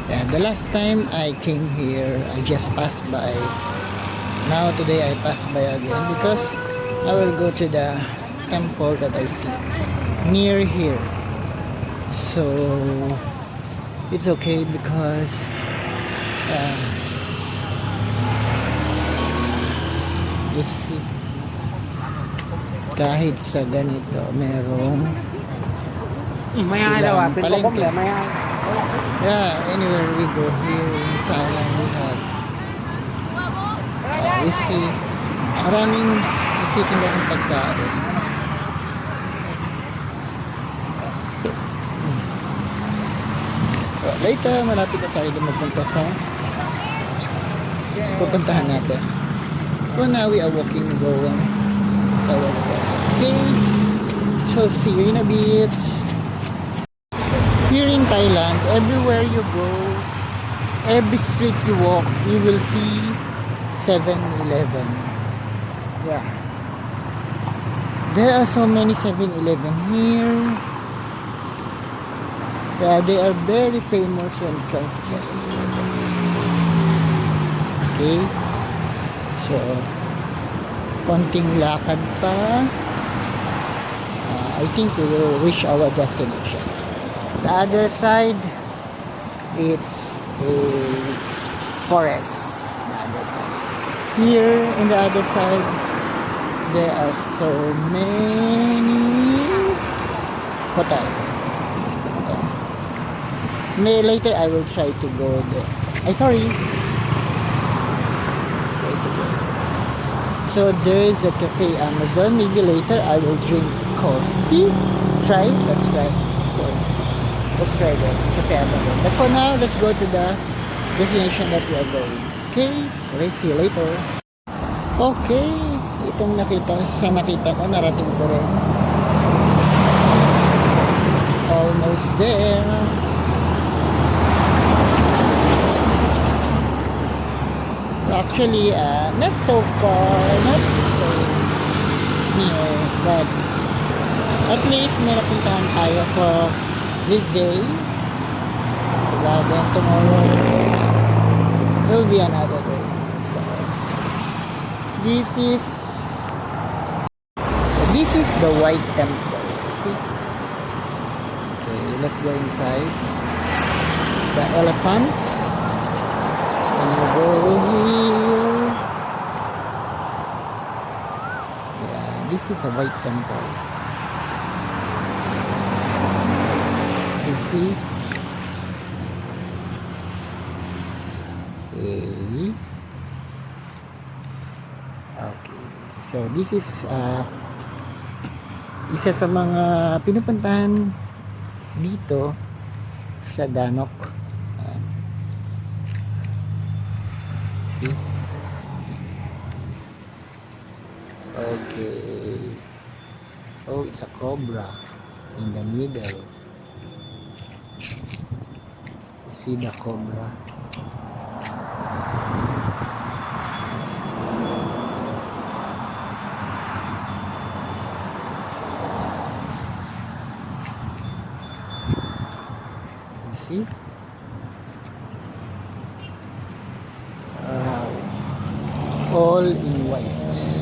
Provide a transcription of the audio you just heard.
Yeah, the last time I came here, I just passed by. Now today I pass by again because I will go to the temple that I see near here. So it's okay because uh, you see, kahit sa ganito merong Maya silang lawapin ko palengke. kumle, maya. Yeah, anywhere we go here in Thailand we have we see maraming nagtitinda ng pagkain. So, later, malapit na tayo magpunta sa pupuntahan natin. So now we are walking going towards okay. So see you in a bit. Here in Thailand, everywhere you go, every street you walk, you will see 7-Eleven. Yeah. There are so many 7-Eleven here. Yeah, they are very famous when it comes to okay. So, konting lakad pa. I think we will reach our destination. The other side, it's a forest. The other side. Here, in the other side, there are so many hotel. May later I will try to go there. Sorry. Try to go. So there is a cafe Amazon. Maybe later I will drink coffee. Try. Let's try. Of course. Let's try the cafe Amazon. But for now, let's go to the destination that we are going. Okay. Let's see you later. Okay. Itong nakita ko, narating ko rin. Almost there. Actually, not so far, not so near, but at least may napuntahan tayo for this day. Diba? Then tomorrow will be another day. So, this is the White Temple. See? Okay, let's go inside. The elephants. And you go here. Yeah, this is a White Temple. You see? Okay. Okay. So this is isa sa mga pinupuntahan dito sa Danok. See? Okay. Oh, it's a cobra in the middle. You see the cobra? You see? All in white.